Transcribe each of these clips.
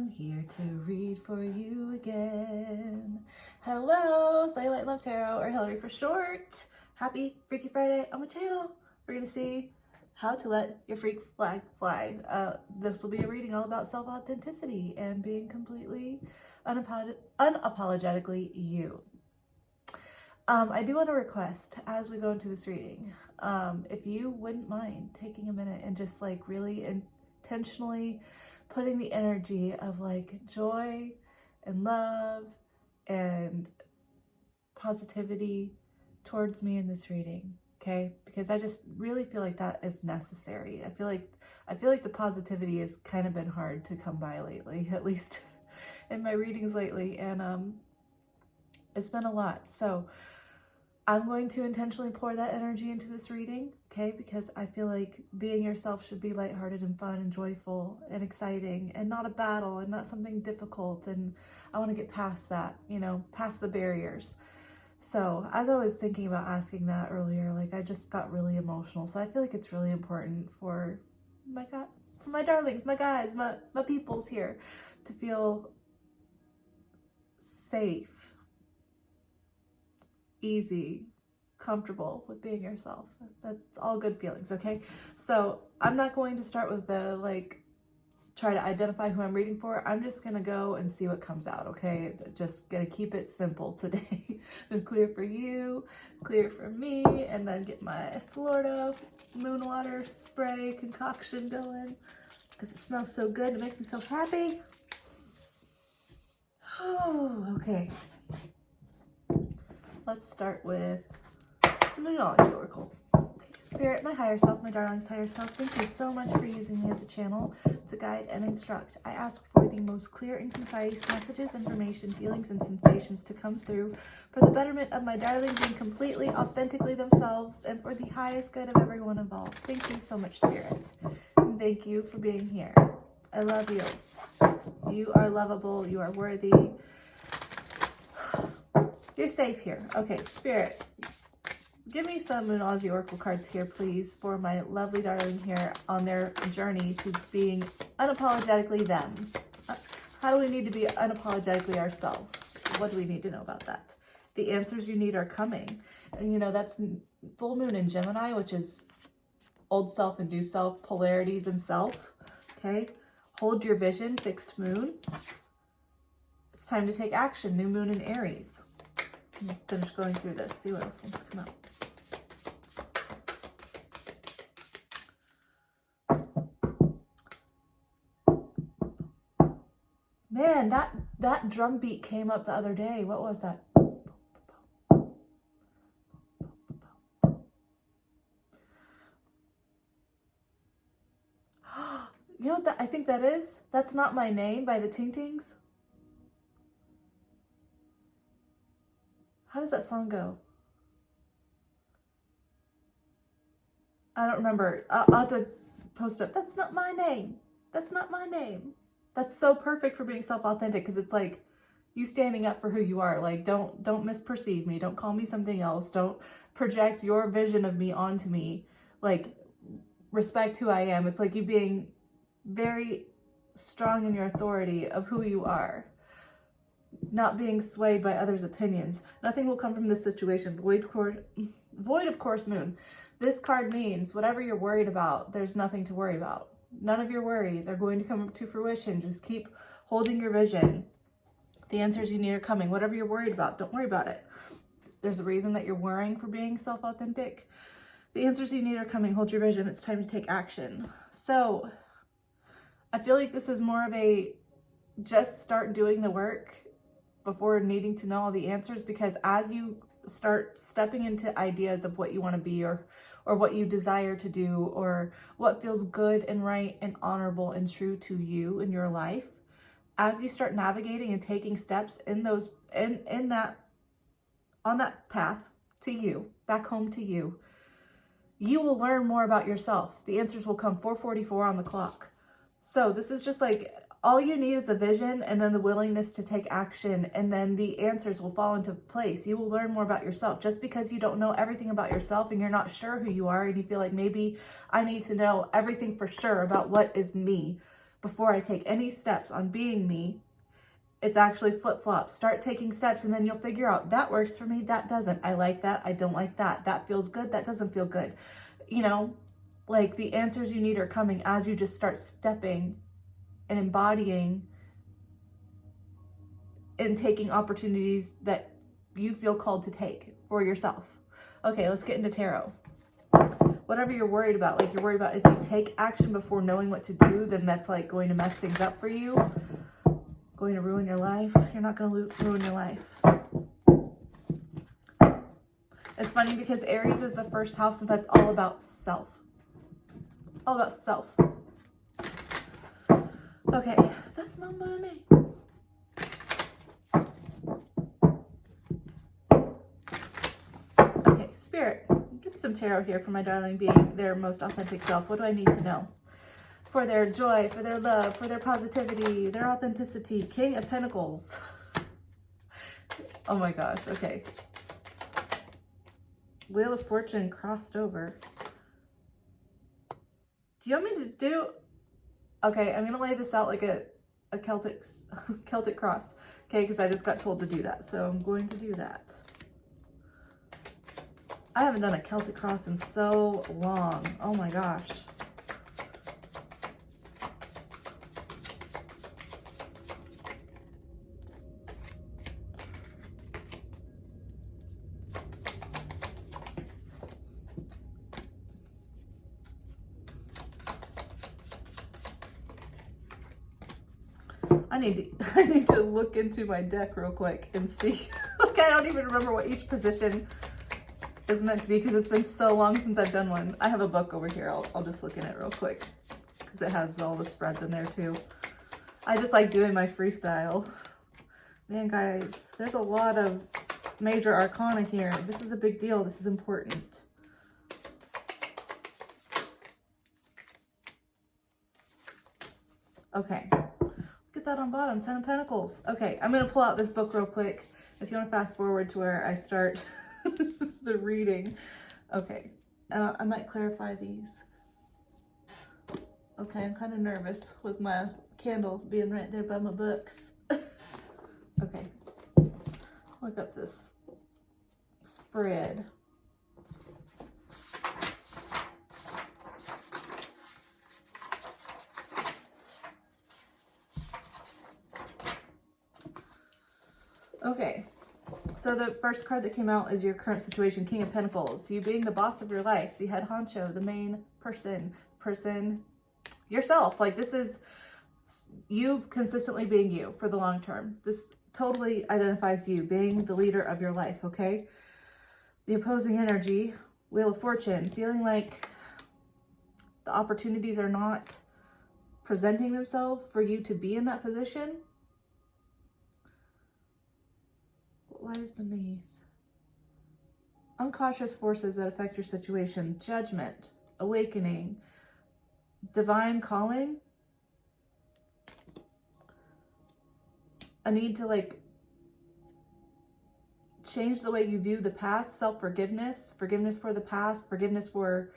I'm here to read for you again. Hello, Cellulite Love Tarot, or Hillary for short. Happy Freaky Friday on my channel. We're going to see how to let your freak flag fly. This will be a reading all about self-authenticity and being completely unapologetically you. I do want to request, as we go into this reading, if you wouldn't mind taking a minute and just like really intentionally putting the energy of like joy and love and positivity towards me in this reading, okay? Because I just really feel like that is necessary. I feel like the positivity has kind of been hard to come by lately, at least in my readings lately, and it's been a lot. So I'm going to intentionally pour that energy into this reading, okay? Because I feel like being yourself should be lighthearted and fun and joyful and exciting and not a battle and not something difficult. And I want to get past that, you know, past the barriers. So as I was thinking about asking that earlier, like I just got really emotional. So I feel like it's really important for my darlings, my guys, my peoples here to feel safe, easy, comfortable with being yourself. That's all good feelings, okay? So I'm not going to start with the try to identify who I'm reading for. I'm just gonna go and see what comes out, okay? Just gonna keep it simple today. And clear for you, clear for me, and then get my Florida moon water spray concoction going because it smells so good. It makes me so happy. Oh, okay. Let's start with the Moonology Oracle. Okay. Spirit, my higher self, my darling's higher self, thank you so much for using me as a channel to guide and instruct. I ask for the most clear and concise messages, information, feelings, and sensations to come through for the betterment of my darling being completely, authentically themselves, and for the highest good of everyone involved. Thank you so much, Spirit. And thank you for being here. I love you. You are lovable. You are worthy. You're safe here. Okay, Spirit, give me some Moonology Oracle cards here, please, for my lovely darling here on their journey to being unapologetically them. How do we need to be unapologetically ourselves? What do we need to know about that? The answers you need are coming. And you know, that's full moon in Gemini, which is old self and new self, polarities and self. Okay, hold your vision, fixed moon. It's time to take action, new moon in Aries. I'm gonna finish going through this, see what else wants to come out. Man, that drum beat came up the other day. What was that? You know what I think that is? That's Not My Name by the Ting Tings. How does that song go? I don't remember. I'll have to post up. That's not my name. That's not my name. That's so perfect for being self-authentic because it's like you standing up for who you are. Like, don't misperceive me. Don't call me something else. Don't project your vision of me onto me. Like, respect who I am. It's like you being very strong in your authority of who you are. Not being swayed by others' opinions. Nothing will come from this situation. Void of course moon. This card means whatever you're worried about, there's nothing to worry about. None of your worries are going to come to fruition. Just keep holding your vision. The answers you need are coming. Whatever you're worried about, don't worry about it. There's a reason that you're worrying for being self-authentic. The answers you need are coming. Hold your vision. It's time to take action. So I feel like this is more of a just start doing the work before needing to know all the answers, because as you start stepping into ideas of what you want to be or what you desire to do or what feels good and right and honorable and true to you in your life, as you start navigating and taking steps in those on that path to you, back home to you, you will learn more about yourself. The answers will come. 4:44 on the clock. So this is just like, all you need is a vision and then the willingness to take action, and then the answers will fall into place. You will learn more about yourself. Just because you don't know everything about yourself and you're not sure who you are and you feel like maybe I need to know everything for sure about what is me, before I take any steps on being me. It's actually flip-flop. Start taking steps and then you'll figure out that works for me, that doesn't. I like that, I don't like that. That feels good, that doesn't feel good. You know, like the answers you need are coming as you just start stepping and embodying and taking opportunities that you feel called to take for yourself. Okay, let's get into tarot. Whatever you're worried about, like you're worried about if you take action before knowing what to do, then that's like going to mess things up for you, going to ruin your life. You're not going to ruin your life. It's funny because Aries is the first house and that's all about self. All about self. Okay, that's not my name. Okay, Spirit, give me some tarot here for my darling being their most authentic self. What do I need to know? For their joy, for their love, for their positivity, their authenticity. King of Pentacles. Oh my gosh, okay. Wheel of Fortune crossed over. Do you want me to do... Okay, I'm going to lay this out like a Celtic cross. Okay, because I just got told to do that. So I'm going to do that. I haven't done a Celtic cross in so long. Oh my gosh. I need to look into my deck real quick and see. Like, I don't even remember what each position is meant to be because it's been so long since I've done one. I have a book over here. I'll just look in it real quick because it has all the spreads in there too. I just like doing my freestyle. Man, guys, there's a lot of major arcana here. This is a big deal. This is important. Okay. Get that on bottom, 10 of Pentacles. Okay, I'm going to pull out this book real quick. If you want to fast forward to where I start the reading. Okay, I might clarify these. Okay, I'm kind of nervous with my candle being right there by my books. Okay, look up this spread. Okay, so the first card that came out is your current situation, King of Pentacles. You being the boss of your life, the head honcho, the main person, yourself. Like, this is you consistently being you for the long term. This totally identifies you being the leader of your life, okay? The opposing energy, Wheel of Fortune, feeling like the opportunities are not presenting themselves for you to be in that position. Lies beneath. Unconscious forces that affect your situation. Judgment, awakening, divine calling. A need to like change the way you view the past. Self-forgiveness, forgiveness for the past, forgiveness for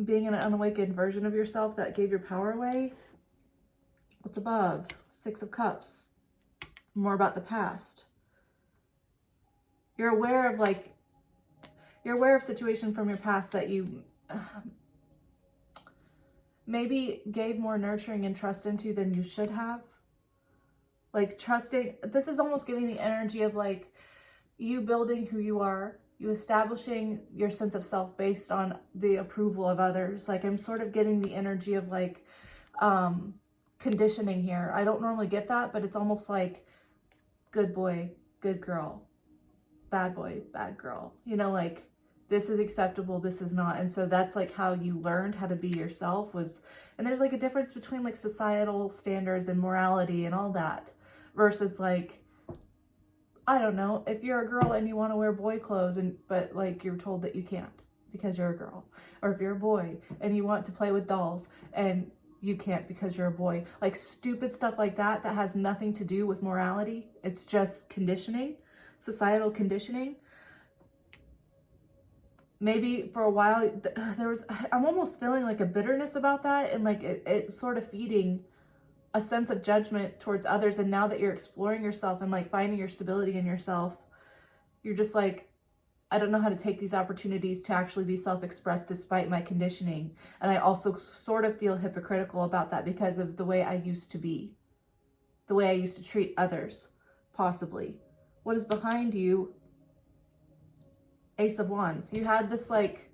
being an unawakened version of yourself that gave your power away. What's above? Six of Cups. More about the past. You're aware of situation from your past that you maybe gave more nurturing and trust into than you should have. Like trusting, this is almost giving the energy of like you building who you are, you establishing your sense of self based on the approval of others. Like I'm sort of getting the energy of like conditioning here. I don't normally get that, but it's almost like good boy, good girl, bad boy, bad girl. You know, like this is acceptable, this is not. And so that's like how you learned how to be yourself was, and there's like a difference between like societal standards and morality and all that versus like, I don't know, if you're a girl and you want to wear boy clothes but like you're told that you can't because you're a girl, or if you're a boy and you want to play with dolls and you can't because you're a boy. Like stupid stuff like that that has nothing to do with morality. It's just conditioning, societal conditioning. maybe for a while, I'm almost feeling like a bitterness about that, and like it sort of feeding a sense of judgment towards others. And now that you're exploring yourself and like finding your stability in yourself, you're just like, I don't know how to take these opportunities to actually be self-expressed despite my conditioning. And I also sort of feel hypocritical about that because of the way I used to be, the way I used to treat others, possibly. What is behind you? Ace of Wands. You had this like,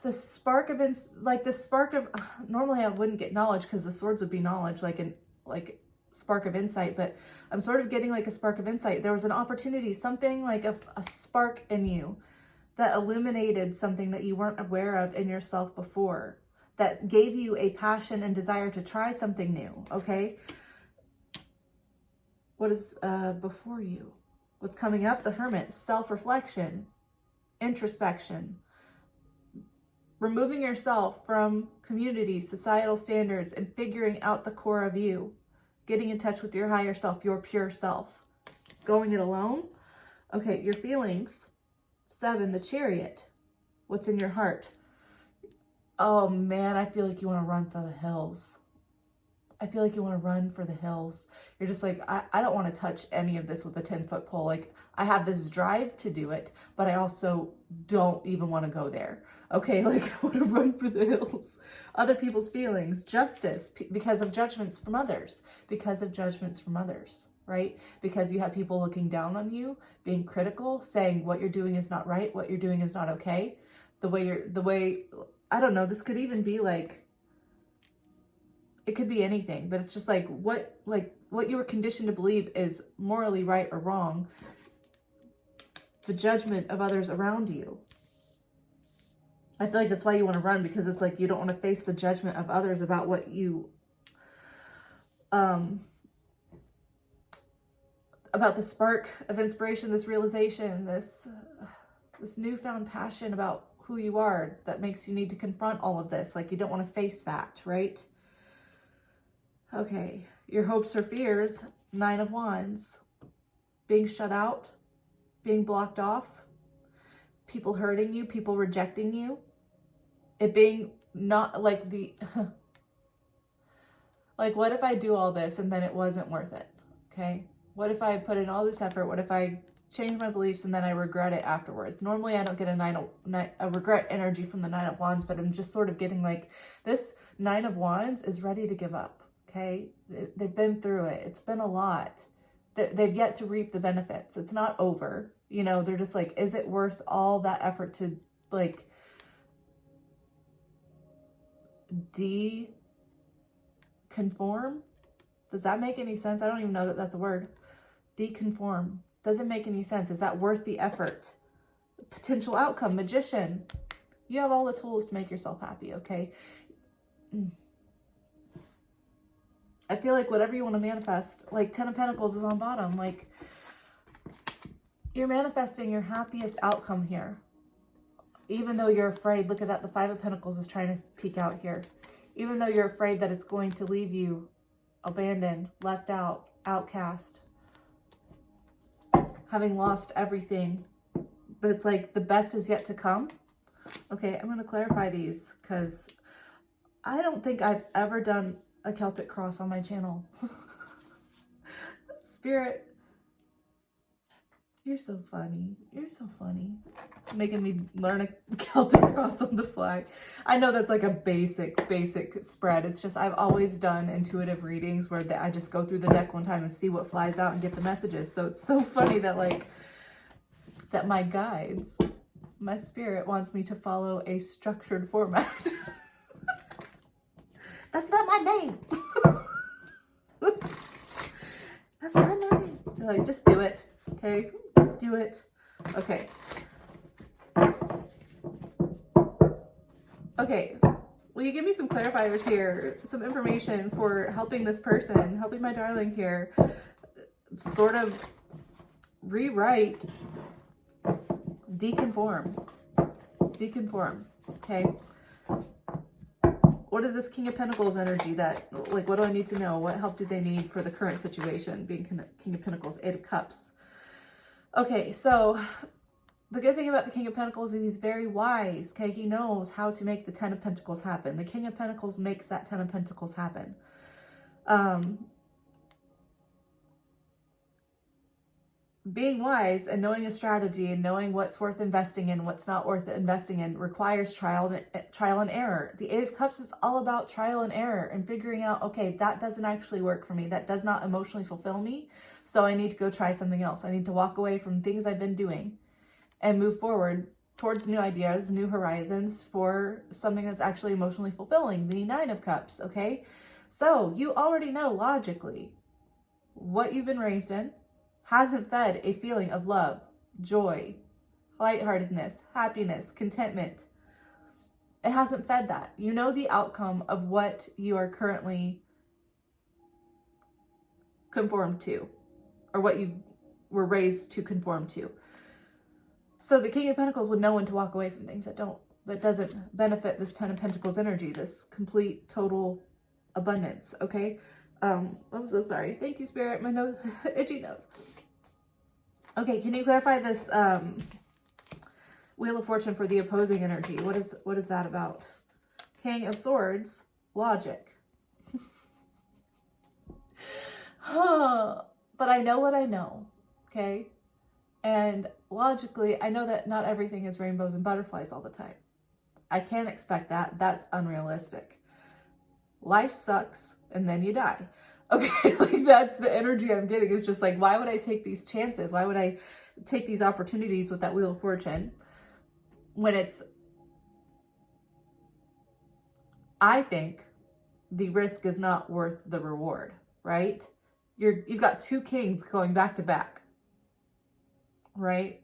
this spark of, normally I wouldn't get knowledge because the swords would be knowledge, like spark of insight, but I'm sort of getting like a spark of insight. There was an opportunity, something like a spark in you that illuminated something that you weren't aware of in yourself before, that gave you a passion and desire to try something new, okay? What is before you? What's coming up? The Hermit. Self-reflection, introspection, removing yourself from community, societal standards, and figuring out the core of you, getting in touch with your higher self, your pure self, going it alone. Okay, your feelings. 7, the Chariot. What's in your heart? Oh man, I feel like you want to run for the hills. I feel like you want to run for the hills. You're just like, I don't want to touch any of this with a 10-foot pole. Like, I have this drive to do it, but I also don't even want to go there. Okay, like, I want to run for the hills. Other people's feelings, justice, because of judgments from others. Because of judgments from others, right? Because you have people looking down on you, being critical, saying what you're doing is not right, what you're doing is not okay. I don't know, this could even be like, it could be anything, but it's just like what you were conditioned to believe is morally right or wrong. The judgment of others around you. I feel like that's why you want to run, because it's like you don't want to face the judgment of others about what you, about the spark of inspiration, this realization, this newfound passion about who you are that makes you need to confront all of this. Like, you don't want to face that, right? Okay, your hopes or fears, 9 of Wands, being shut out, being blocked off, people hurting you, people rejecting you, it being not like like, what if I do all this and then it wasn't worth it, okay? What if I put in all this effort? What if I change my beliefs and then I regret it afterwards? Normally I don't get a regret energy from the 9 of Wands, but I'm just sort of getting like, this 9 of Wands is ready to give up. Okay, they've been through it. It's been a lot. They've yet to reap the benefits. It's not over. You know, they're just like, is it worth all that effort to like deconform? Does that make any sense? I don't even know that that's a word. Deconform. Doesn't make any sense. Is that worth the effort? Potential outcome, Magician. You have all the tools to make yourself happy, okay? I feel like whatever you want to manifest, like 10 of Pentacles is on bottom, like you're manifesting your happiest outcome here. Even though you're afraid, look at that, the 5 of Pentacles is trying to peek out here. Even though you're afraid that it's going to leave you abandoned, left out, outcast, having lost everything. But it's like the best is yet to come. Okay, I'm going to clarify these because I don't think I've ever done a Celtic cross on my channel. Spirit, you're so funny. You're so funny. Making me learn a Celtic cross on the fly. I know that's like a basic spread. It's just I've always done intuitive readings where I just go through the deck one time and see what flies out and get the messages. So it's so funny that like that my guides, my spirit wants me to follow a structured format. That's not my name. That's not my name. They're like, just do it. Okay, just do it. Okay. Okay. Will you give me some clarifiers here? Some information for helping this person, helping my darling here, sort of rewrite, deconform. Okay. What is this King of Pentacles energy that, like, what do I need to know? What help do they need for the current situation? Being King of Pentacles, 8 of Cups. Okay, so The good thing about the King of Pentacles is he's very wise, okay? He knows how to make the Ten of Pentacles happen. The King of Pentacles makes that Ten of Pentacles happen. Being wise and knowing a strategy and knowing what's worth investing in, what's not worth investing in, requires trial and error. The Eight of Cups is all about trial and error and figuring out, okay, that doesn't actually work for me. That does not emotionally fulfill me. So I need to go try something else. I need to walk away from things I've been doing and move forward towards new ideas, new horizons for something that's actually emotionally fulfilling. The Nine of Cups, okay? So you already know logically what you've been raised in hasn't fed a feeling of love, joy, lightheartedness, happiness, contentment. It hasn't fed that. You know the outcome of what you are currently conformed to, or what you were raised to conform to. So the King of Pentacles would know when to walk away from things that doesn't benefit this Ten of Pentacles energy, this complete, total abundance, okay? I'm so sorry. Thank you, Spirit. My nose, itchy nose. Okay, can you clarify this Wheel of Fortune for the opposing energy? What is that about? King of Swords, logic. But I know what I know, okay? And logically, I know that not everything is rainbows and butterflies all the time. I can't expect that. That's unrealistic. Life sucks, and then you die. Okay, like that's the energy I'm getting. It's just like, why would I take these chances? Why would I take these opportunities with that Wheel of Fortune when I think the risk is not worth the reward, right? You've got two kings going back to back, right?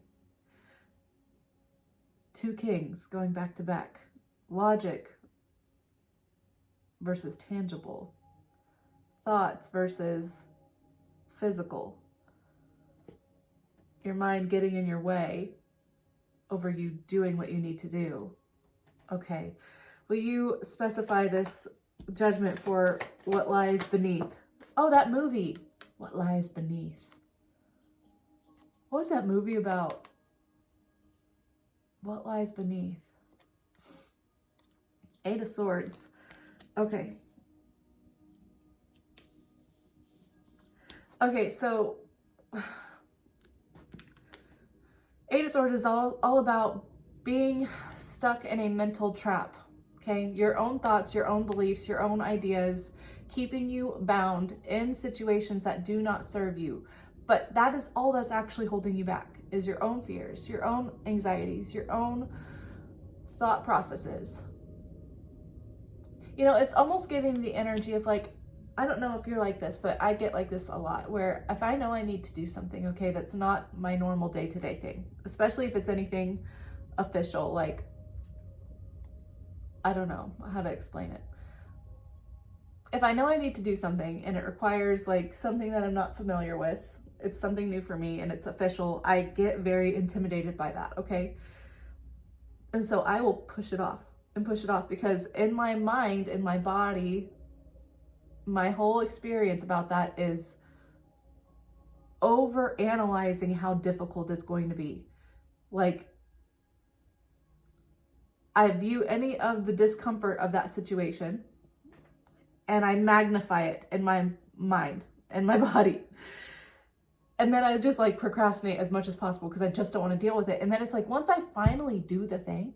Two kings going back to back. Logic versus tangible. Thoughts versus physical. Your mind getting in your way over you doing what you need to do. Okay. Will you specify this judgment for what lies beneath? Oh, that movie. What lies beneath? What was that movie about? What lies beneath? Eight of Swords. Okay. Okay, so Eight of Swords is all about being stuck in a mental trap, okay? Your own thoughts, your own beliefs, your own ideas, keeping you bound in situations that do not serve you. But that is all that's actually holding you back, is your own fears, your own anxieties, your own thought processes. You know, it's almost giving the energy of like, I don't know if you're like this, but I get like this a lot, where if I know I need to do something, okay, that's not my normal day-to-day thing, especially if it's anything official, like, I don't know how to explain it. If I know I need to do something and it requires like something that I'm not familiar with, it's something new for me and it's official, I get very intimidated by that, okay? And so I will push it off and push it off because in my mind, in my body, my whole experience about that is over analyzing how difficult it's going to be. Like, I view any of the discomfort of that situation and I magnify it in my mind and my body. And then I just like procrastinate as much as possible because I just don't want to deal with it. And then it's like, once I finally do the thing,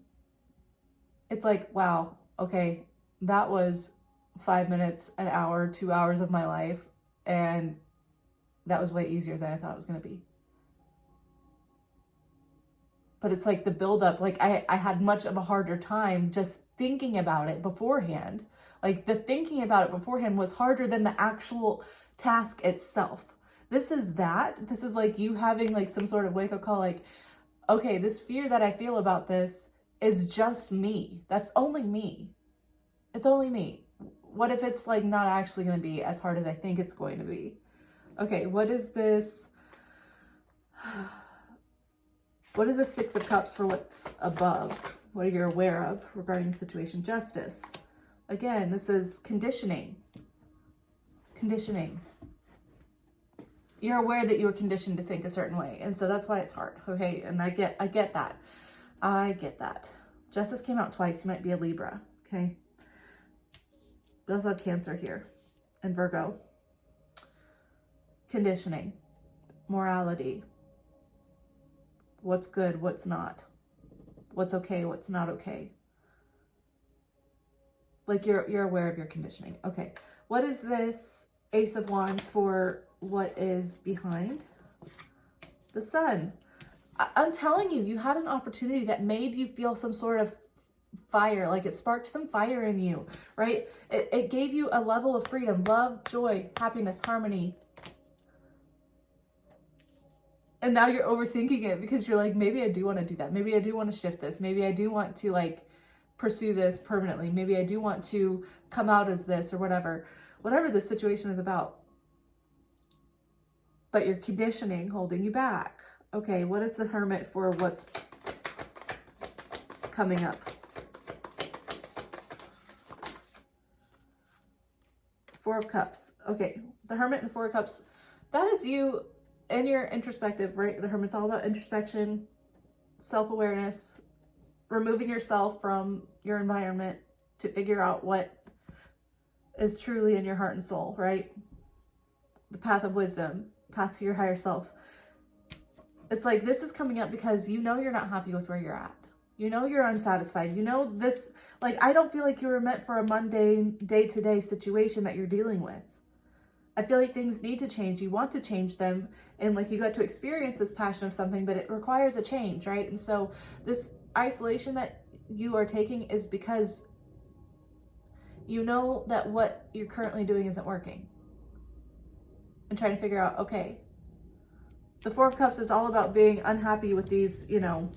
it's like, wow, okay, that was 5 minutes, an hour, 2 hours of my life, and that was way easier than I thought it was going to be. But it's like the buildup, like I had much of a harder time just thinking about it beforehand. Like the thinking about it beforehand was harder than the actual task itself. This is like you having like some sort of wake-up call, like, okay, this fear that I feel about this is just me. That's only me. It's only me. What if it's like not actually going to be as hard as I think it's going to be? Okay, what is this? What is the Six of Cups for what's above? What are you aware of regarding the situation? Justice. Again, this is conditioning. Conditioning. You're aware that you were conditioned to think a certain way. And so that's why it's hard. Okay. And I get that. I get that. Justice came out twice. You might be a Libra. Okay. We also have Cancer here and Virgo. Conditioning, morality, what's good, what's not, what's okay, what's not okay. Like you're aware of your conditioning. Okay. What is this Ace of Wands for what is behind the Sun? I'm telling you, you had an opportunity that made you feel some sort of fire, like it sparked some fire in you, right? It gave you a level of freedom, love, joy, happiness, harmony. And now you're overthinking it because you're like, maybe I do want to do that. Maybe I do want to shift this. Maybe I do want to like pursue this permanently. Maybe I do want to come out as this or whatever this situation is about. But your conditioning holding you back. Okay, what is the Hermit for what's coming up? Four of Cups. Okay, the Hermit and the Four of Cups. That is you in your introspective, right? The Hermit's all about introspection, self-awareness, removing yourself from your environment to figure out what is truly in your heart and soul, right? The path of wisdom, path to your higher self. It's like this is coming up because you know you're not happy with where you're at. You know you're unsatisfied. You know this, like, I don't feel like you were meant for a mundane, day-to-day situation that you're dealing with. I feel like things need to change. You want to change them. And like you got to experience this passion of something, but it requires a change, right? And so this isolation that you are taking is because you know that what you're currently doing isn't working. And trying to figure out, okay, the Four of Cups is all about being unhappy with these, you know,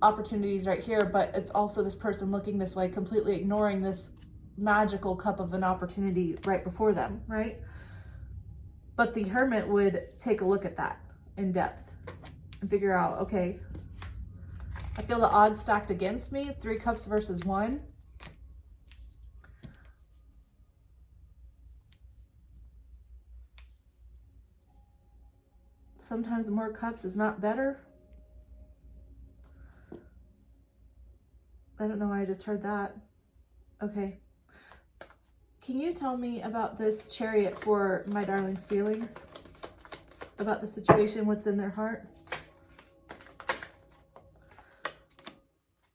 opportunities right here, but it's also this person looking this way, completely ignoring this magical cup of an opportunity right before them, right? But the Hermit would take a look at that in depth and figure out, okay, I feel the odds stacked against me. 3 cups versus 1. Sometimes more cups is not better. I don't know why I just heard that. Okay. Can you tell me about this Chariot for my darling's feelings? About the situation, what's in their heart?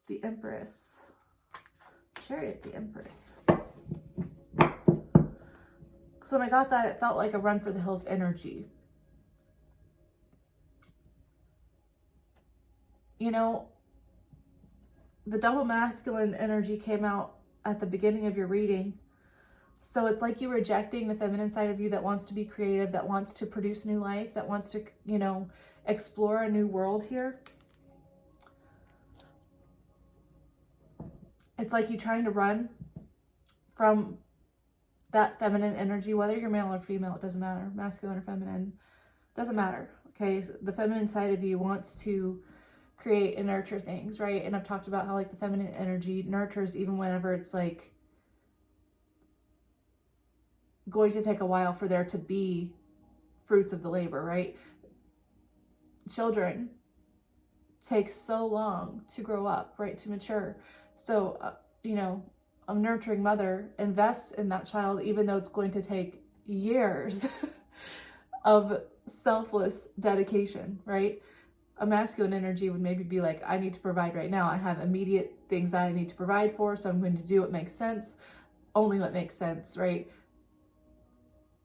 The Empress. Chariot, the Empress. So when I got that, it felt like a run for the hills energy. You know, the double masculine energy came out at the beginning of your reading. So it's like you rejecting the feminine side of you that wants to be creative, that wants to produce new life, that wants to, you know, explore a new world here. It's like you trying to run from that feminine energy, whether you're male or female, it doesn't matter. Masculine or feminine, doesn't matter. Okay, the feminine side of you wants to create and nurture things, right? And I've talked about how like the feminine energy nurtures even whenever it's like going to take a while for there to be fruits of the labor, right? Children take so long to grow up, right? To mature. So, you know, a nurturing mother invests in that child, even though it's going to take years of selfless dedication, right? A masculine energy would maybe be like, I need to provide right now. I have immediate things that I need to provide for, so I'm going to do what makes sense, only what makes sense, right?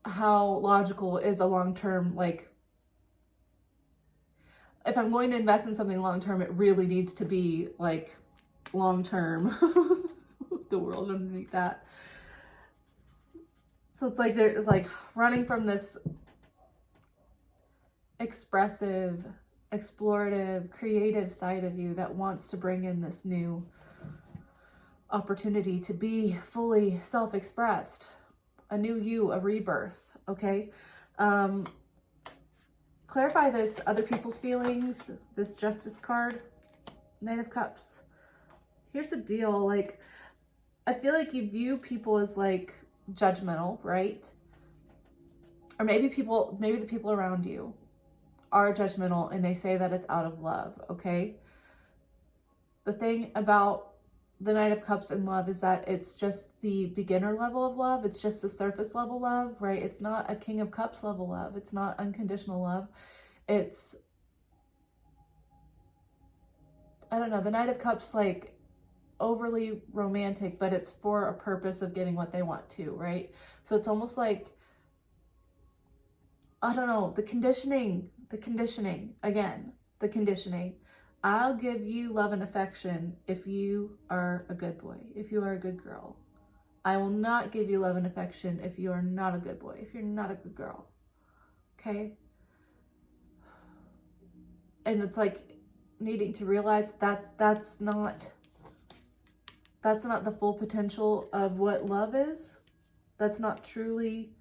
How logical is a long-term, like, if I'm going to invest in something long-term, it really needs to be like long-term. The world underneath that. So it's like there's like running from this expressive, explorative, creative side of you that wants to bring in this new opportunity to be fully self-expressed, a new you, a rebirth. Okay. Clarify this, other people's feelings, this Justice card, Knight of Cups. Here's the deal, like, I feel like you view people as like judgmental, right? Or maybe the people around you are judgmental and they say that it's out of love, okay? The thing about the Knight of Cups in love is that it's just the beginner level of love. It's just the surface level love, right? It's not a King of Cups level love. It's not unconditional love. It's, I don't know, the Knight of Cups, like, overly romantic, but it's for a purpose of getting what they want to, right? So it's almost like, I don't know, the conditioning, again, the conditioning. I'll give you love and affection if you are a good boy, if you are a good girl. I will not give you love and affection if you are not a good boy, if you're not a good girl. Okay? And it's like needing to realize that's not the full potential of what love is. That's not truly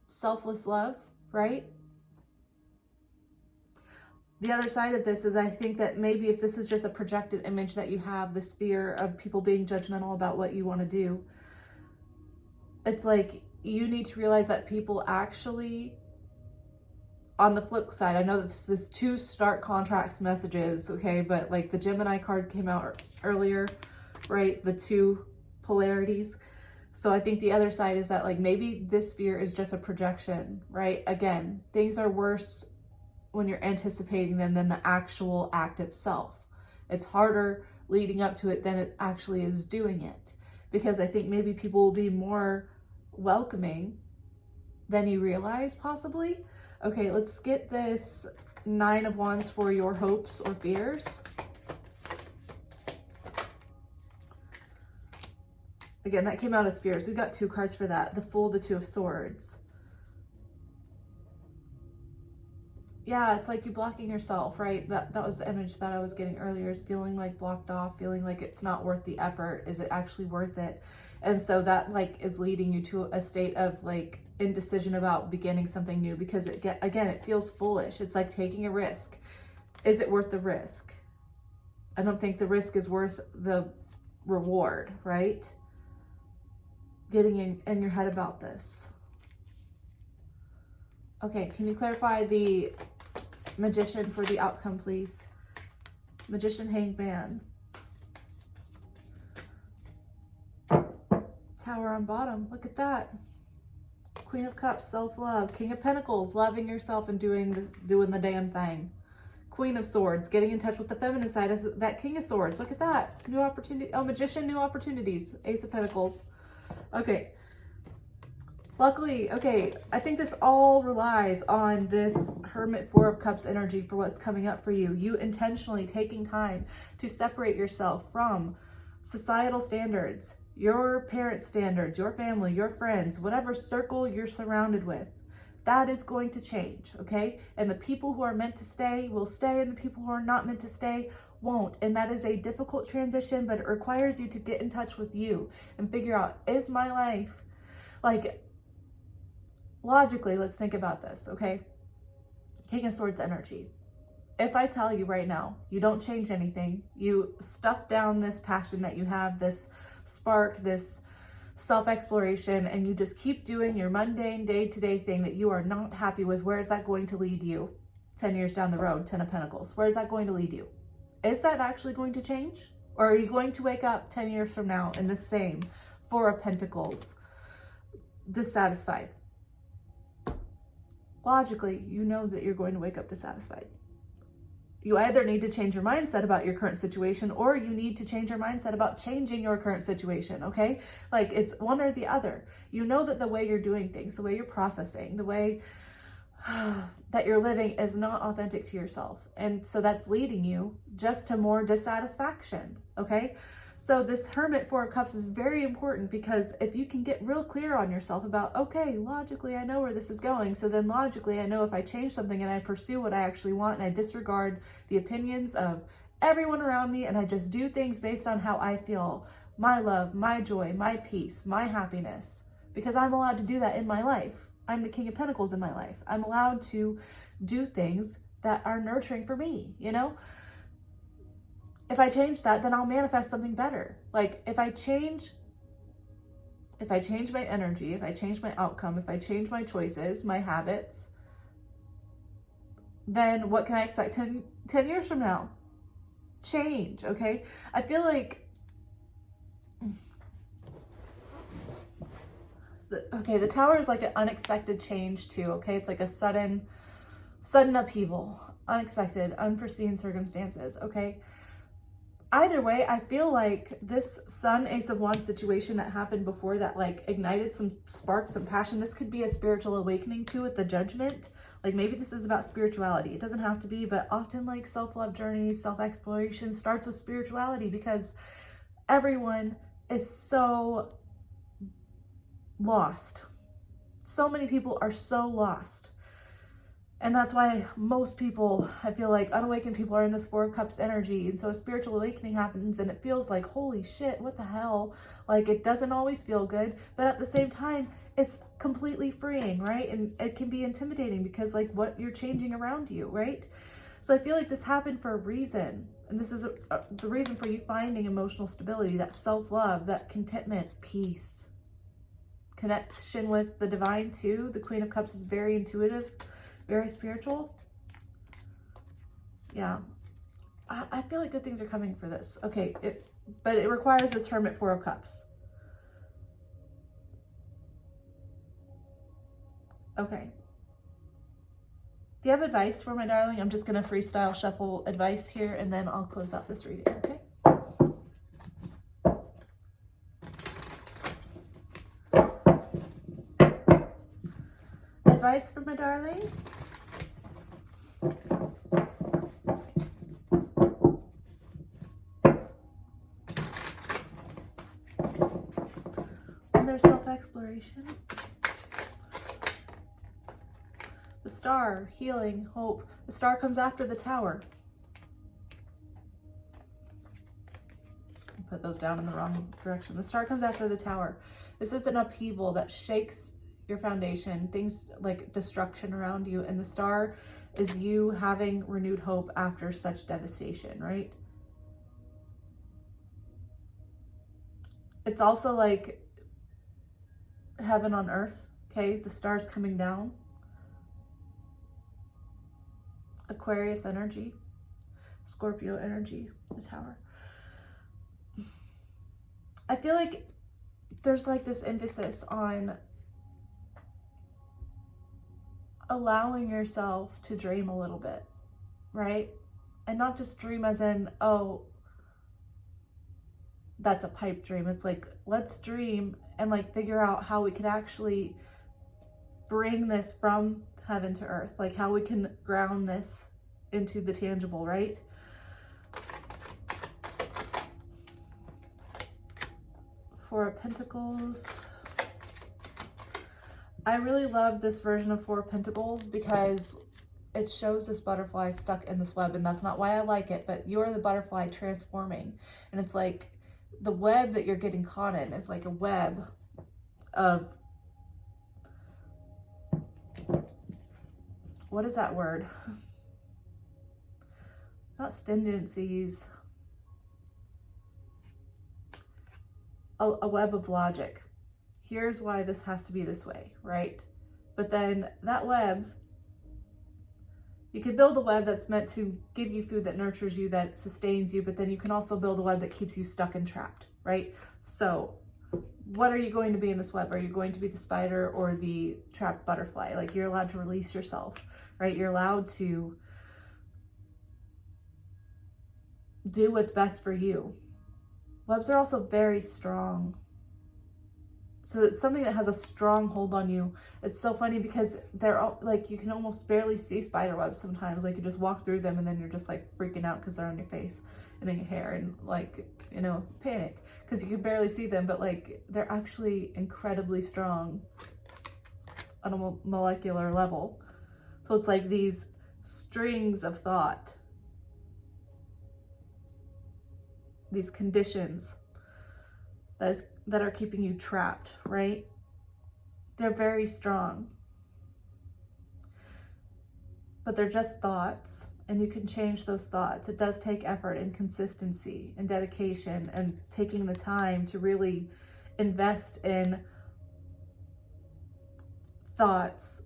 selfless love, right? The other side of this is, I think that maybe if this is just a projected image that you have, this fear of people being judgmental about what you want to do, it's like you need to realize that people actually, on the flip side, I know this is two stark contrast messages, okay, but like the Gemini card came out earlier, right? The two polarities. So I think the other side is that, like, maybe this fear is just a projection, right? Again, things are worse when you're anticipating them than the actual act itself. It's harder leading up to it than it actually is doing it. Because I think maybe people will be more welcoming than you realize, possibly. Okay, let's get this 9 of Wands for your hopes or fears. Again, that came out as fears. We got 2 cards for that. The Fool, the 2 of Swords. Yeah, it's like you blocking yourself, right? That was the image that I was getting earlier, is feeling like blocked off, feeling like it's not worth the effort. Is it actually worth it? And so that, like, is leading you to a state of, like, indecision about beginning something new, because it feels foolish. It's like taking a risk. Is it worth the risk? I don't think the risk is worth the reward, right? Getting in your head about this. Okay, can you clarify the Magician for the outcome, please? Magician, Hanged Man. Tower on bottom. Look at that. Queen of Cups, self-love. King of Pentacles, loving yourself and doing the damn thing. Queen of Swords, getting in touch with the feminine side. Is that King of Swords. Look at that. New opportunity. Oh, Magician, new opportunities. Ace of Pentacles. Okay. Luckily, okay, I think this all relies on this Hermit, 4 of Cups energy for what's coming up for you. You intentionally taking time to separate yourself from societal standards, your parents' standards, your family, your friends, whatever circle you're surrounded with. That is going to change, okay? And the people who are meant to stay will stay, and the people who are not meant to stay won't. And that is a difficult transition, but it requires you to get in touch with you and figure out, is my life, like, logically, let's think about this, okay? King of Swords energy. If I tell you right now, you don't change anything, you stuff down this passion that you have, this spark, this self-exploration, and you just keep doing your mundane day-to-day thing that you are not happy with, where is that going to lead you 10 years down the road? 10 of Pentacles. Where is that going to lead you? Is that actually going to change? Or are you going to wake up 10 years from now in the same 4 of Pentacles, dissatisfied? Logically, you know that you're going to wake up dissatisfied. You either need to change your mindset about your current situation, or you need to change your mindset about changing your current situation, okay? Like, it's one or the other. You know that the way you're doing things, the way you're processing, the way that you're living is not authentic to yourself. And so that's leading you just to more dissatisfaction, okay? So this Hermit, 4 of Cups is very important, because if you can get real clear on yourself about, okay, logically, I know where this is going. So then logically, I know if I change something and I pursue what I actually want, and I disregard the opinions of everyone around me, and I just do things based on how I feel, my love, my joy, my peace, my happiness, because I'm allowed to do that in my life. I'm the King of Pentacles in my life. I'm allowed to do things that are nurturing for me, you know? If I change that, then I'll manifest something better. Like, if I change if I change my energy, if I change my outcome, if I change my choices, my habits, then what can I expect 10 years from now? Change, okay? I feel like, the Tower is like an unexpected change too, okay? It's like a sudden upheaval, unexpected, unforeseen circumstances, okay? Either way, I feel like this Sun, Ace of Wands situation that happened before that like ignited some spark, some passion. This could be a spiritual awakening too with the Judgment. Like maybe this is about spirituality. It doesn't have to be, but often like self-love journeys, self-exploration starts with spirituality because everyone is so lost. So many people are so lost. And that's why most people, I feel like unawakened people are in this Four of Cups energy. And so a spiritual awakening happens and it feels like, holy shit, what the hell? Like it doesn't always feel good, but at the same time, it's completely freeing, right? And it can be intimidating because like what you're changing around you, right? So I feel like this happened for a reason. And this is the reason for you finding emotional stability, that self-love, that contentment, peace. Connection with the divine too. The Queen of Cups is very intuitive, very spiritual. Yeah. I feel like good things are coming for this. Okay, but it requires this Hermit, Four of Cups. Okay. If you have advice for my darling, I'm just going to freestyle shuffle advice here and then I'll close out this reading, okay? Advice for my darling? And their self-exploration. The Star, healing, hope. The Star comes after the Tower. Put those down in the wrong direction. The Star comes after the Tower. This is an upheaval that shakes your foundation, things like destruction around you, and the Star is you having renewed hope after such devastation, right? It's also like heaven on earth, okay? The Star's coming down. Aquarius energy, Scorpio energy, the Tower. I feel like there's like this emphasis on allowing yourself to dream a little bit, right? And not just dream as in, oh, that's a pipe dream. It's like, let's dream and like figure out how we could actually bring this from heaven to earth, like how we can ground this into the tangible, right? Four of Pentacles. I really love this version of Four of Pentacles because it shows this butterfly stuck in this web, and that's not why I like it, but you're the butterfly transforming. And it's like the web that you're getting caught in is like a web of, what is that word? Not stingencies. A web of logic. Here's why this has to be this way, right? But then that web, you could build a web that's meant to give you food that nurtures you, that sustains you, but then you can also build a web that keeps you stuck and trapped, right? So what are you going to be in this web? Are you going to be the spider or the trapped butterfly? Like you're allowed to release yourself, right? You're allowed to do what's best for you. Webs are also very strong. So it's something that has a strong hold on you. It's so funny because they're all, like, you can almost barely see spider webs sometimes. Like you just walk through them and then you're just like freaking out because they're on your face and in your hair and like, you know, panic because you can barely see them, but like they're actually incredibly strong on a molecular level. So it's like these strings of thought, these conditions that are keeping you trapped, right? They're very strong, but they're just thoughts, and you can change those thoughts. It does take effort and consistency and dedication and taking the time to really invest in thoughts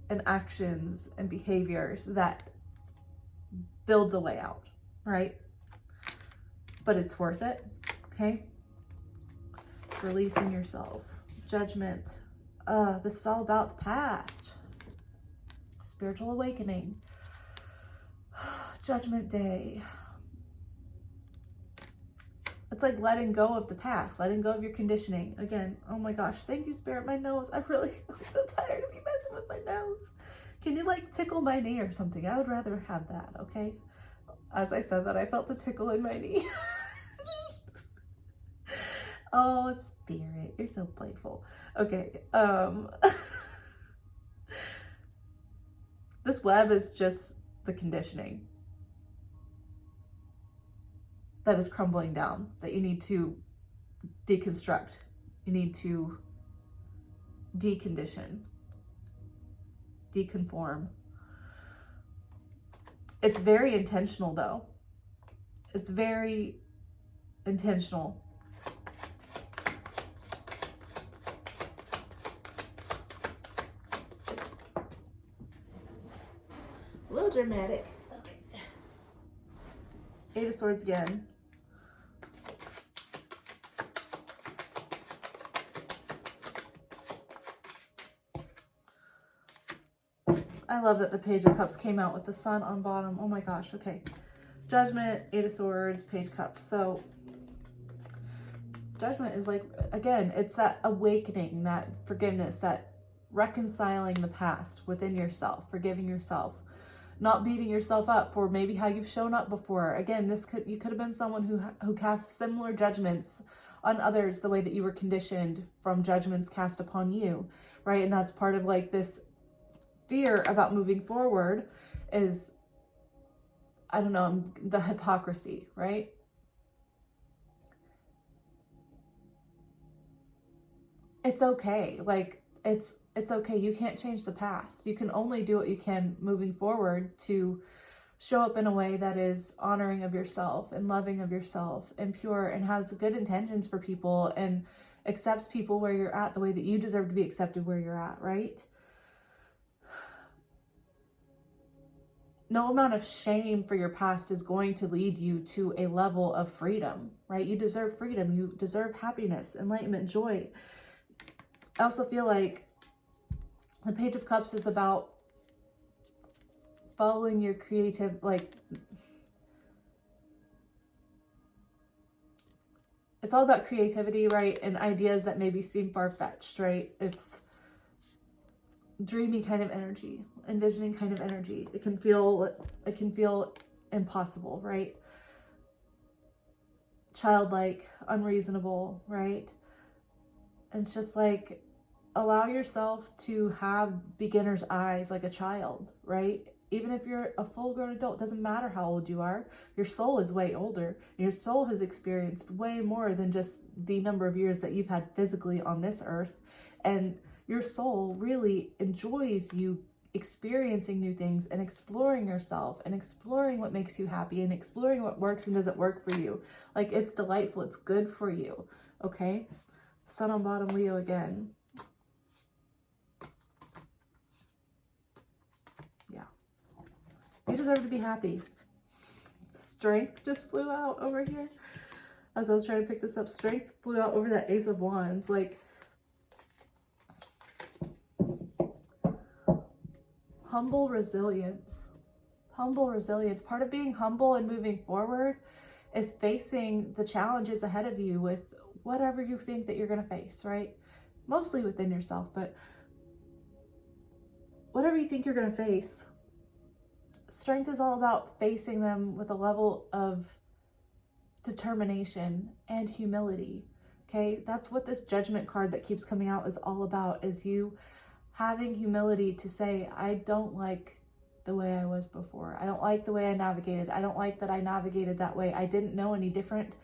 and actions and behaviors that builds a way out, right? But it's worth it, okay? Releasing yourself. Judgment. This is all about the past. Spiritual awakening. Judgment Day. It's like letting go of the past, letting go of your conditioning. Again, oh my gosh, thank you, Spirit. My nose, I'm so tired of you messing with my nose. Can you like tickle my knee or something? I would rather have that, okay? As I said that, I felt the tickle in my knee. Oh, Spirit, you're so playful. Okay, this web is just the conditioning that is crumbling down, that you need to deconstruct. You need to decondition, deconform. It's very intentional though. It's very intentional. A little dramatic. Okay. Eight of Swords again. I love that the Page of Cups came out with the Sun on bottom. Oh my gosh, okay. Judgment, Eight of Swords, Page of Cups. So, Judgment is like, again, it's that awakening, that forgiveness, that reconciling the past within yourself, forgiving yourself, not beating yourself up for maybe how you've shown up before. Again, you could have been someone who cast similar judgments on others the way that you were conditioned from judgments cast upon you, right? And that's part of like this fear about moving forward is, I don't know, the hypocrisy, right? It's okay. Like, it's okay. You can't change the past. You can only do what you can moving forward to show up in a way that is honoring of yourself and loving of yourself and pure and has good intentions for people and accepts people where you're at the way that you deserve to be accepted where you're at, right? No amount of shame for your past is going to lead you to a level of freedom, right? You deserve freedom. You deserve happiness, enlightenment, joy. I also feel like the Page of Cups is about following your creative, like, it's all about creativity, right? And ideas that maybe seem far-fetched, right? It's dreamy kind of energy, envisioning kind of energy. It can feel impossible, right? Childlike, unreasonable, right? And it's just like, allow yourself to have beginner's eyes like a child, right? Even if you're a full-grown adult, it doesn't matter how old you are. Your soul is way older. Your soul has experienced way more than just the number of years that you've had physically on this earth. And your soul really enjoys you experiencing new things and exploring yourself and exploring what makes you happy and exploring what works and doesn't work for you. Like, it's delightful. It's good for you. Okay? Sun on bottom, Leo again. Yeah. You deserve to be happy. Strength just flew out over here. As I was trying to pick this up, strength flew out over that Ace of Wands. Like, humble resilience. Humble resilience. Part of being humble and moving forward is facing the challenges ahead of you with whatever you think that you're going to face, right? Mostly within yourself, but whatever you think you're going to face. Strength is all about facing them with a level of determination and humility, okay? That's what this Judgment card that keeps coming out is all about, is you having humility to say, I don't like the way I was before. I don't like the way I navigated. I don't like that I navigated that way. I didn't know any different,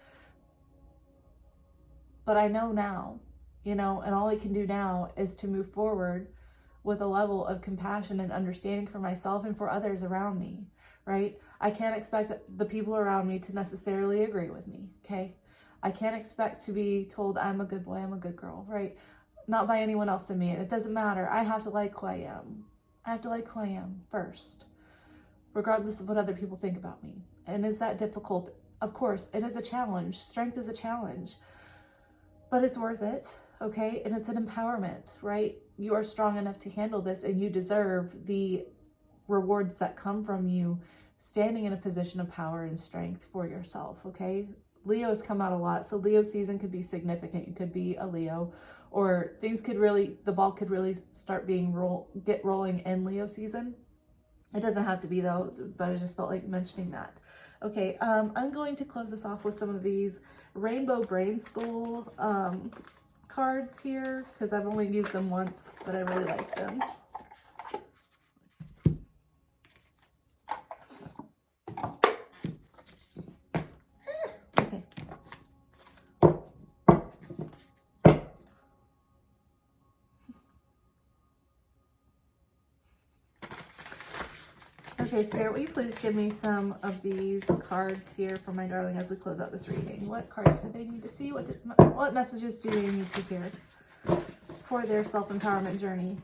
but I know now, you know, and all I can do now is to move forward with a level of compassion and understanding for myself and for others around me, right? I can't expect the people around me to necessarily agree with me, okay? I can't expect to be told I'm a good boy, I'm a good girl, right? Not by anyone else than me. And it doesn't matter. I have to like who I am. I have to like who I am first, regardless of what other people think about me. And is that difficult? Of course, it is a challenge. Strength is a challenge, but it's worth it, okay? And it's an empowerment, right? You are strong enough to handle this, and you deserve the rewards that come from you standing in a position of power and strength for yourself, okay? Leo's come out a lot, so Leo season could be significant. You could be a Leo, or things could really, the ball could really start being get rolling in Leo season. It doesn't have to be though, but I just felt like mentioning that. Okay, I'm going to close this off with some of these Rainbow Brain School cards here, because I've only used them once, but I really like them. Okay, Spirit, will you please give me some of these cards here for my darling as we close out this reading? What cards do they need to see? What messages do they need to hear for their self-empowerment journey?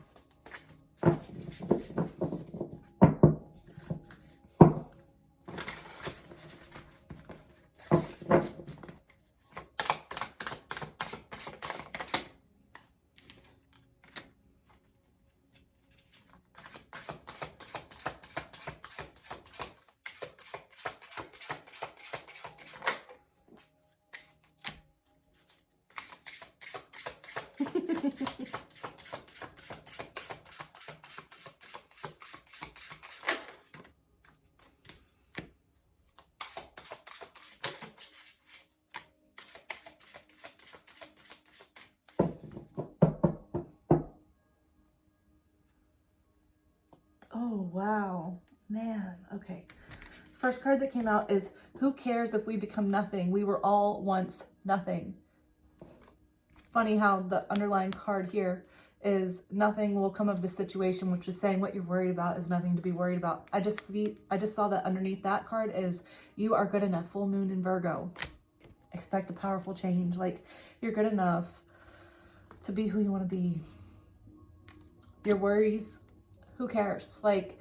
Oh, wow. Man, okay. First card that came out is, who cares if we become nothing? We were all once nothing. Funny how the underlying card here is nothing will come of the situation, which is saying what you're worried about is nothing to be worried about. I just saw that underneath that card is, you are good enough. Full moon in Virgo. Expect a powerful change. Like, you're good enough to be who you want to be. Your worries, who cares? Like,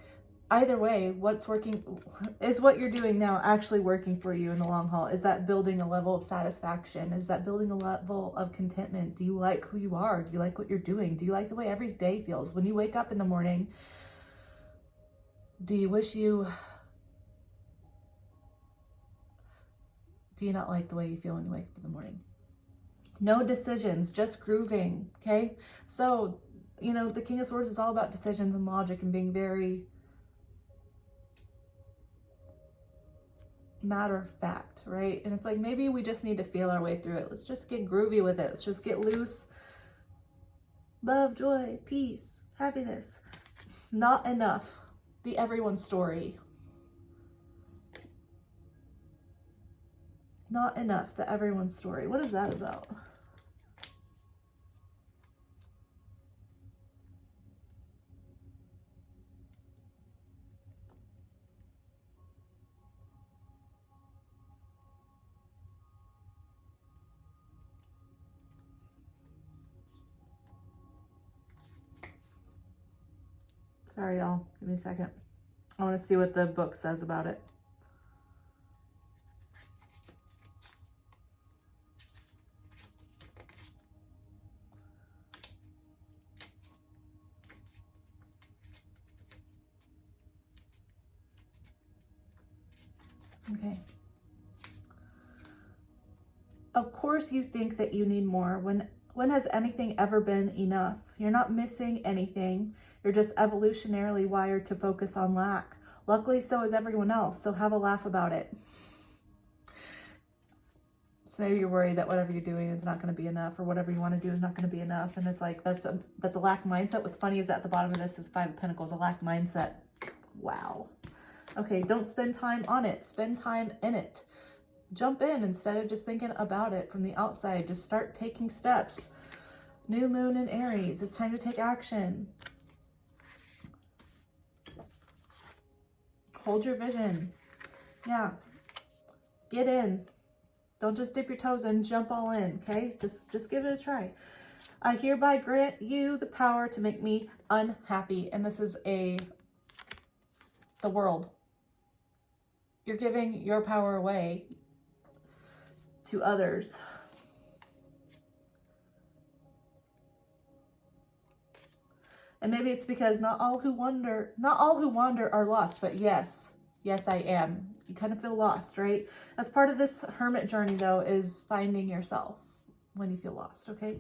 either way, what's working, is what you're doing now actually working for you in the long haul? Is that building a level of satisfaction? Is that building a level of contentment? Do you like who you are? Do you like what you're doing? Do you like the way every day feels? When you wake up in the morning, do you not like the way you feel when you wake up in the morning? No decisions, just grooving, okay? So, you know, the King of Swords is all about decisions and logic and being very matter of fact, right? And it's like, maybe we just need to feel our way through it. Let's just get groovy with it. Let's just get loose. Love, joy, peace, happiness. Not enough. The everyone story. Not enough. The everyone story. What is that about? Sorry, y'all. Give me a second. I want to see what the book says about it. Okay. Of course you think that you need more. When has anything ever been enough? You're not missing anything. You're just evolutionarily wired to focus on lack. Luckily, so is everyone else. So have a laugh about it. So maybe you're worried that whatever you're doing is not going to be enough, or whatever you want to do is not going to be enough. And it's like, that's a lack mindset. What's funny is that at the bottom of this is 5 of Pentacles, a lack mindset. Wow. Okay, don't spend time on it. Spend time in it. Jump in instead of just thinking about it from the outside. Just start taking steps. New moon in Aries. It's time to take action. Hold your vision. Yeah. Get in. Don't just dip your toes in, jump all in, okay? Just give it a try. I hereby grant you the power to make me unhappy. And this is the world. You're giving your power away to others. And maybe it's because not all who wander are lost, but yes, I am. You kind of feel lost, right? As part of this hermit journey, though, is finding yourself when you feel lost, okay?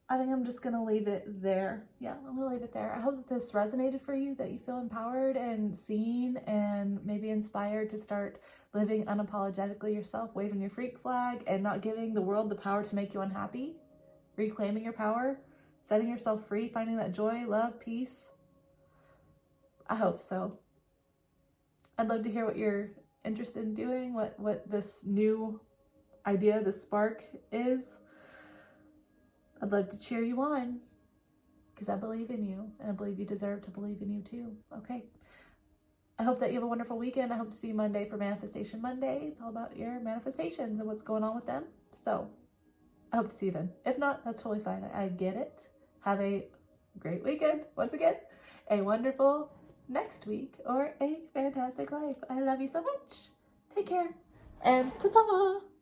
I think I'm just going to leave it there. Yeah, I'm going to leave it there. I hope that this resonated for you, that you feel empowered and seen and maybe inspired to start living unapologetically yourself, waving your freak flag and not giving the world the power to make you unhappy. Reclaiming your power, setting yourself free, finding that joy, love, peace. I hope so. I'd love to hear what you're interested in doing, what this new idea, this spark is. I'd love to cheer you on because I believe in you and I believe you deserve to believe in you too. Okay. I hope that you have a wonderful weekend. I hope to see you Monday for Manifestation Monday. It's all about your manifestations and what's going on with them. So I hope to see you then. If not, that's totally fine. I get it. Have a great weekend. Once again, a wonderful next week or a fantastic life. I love you so much. Take care and ta-ta.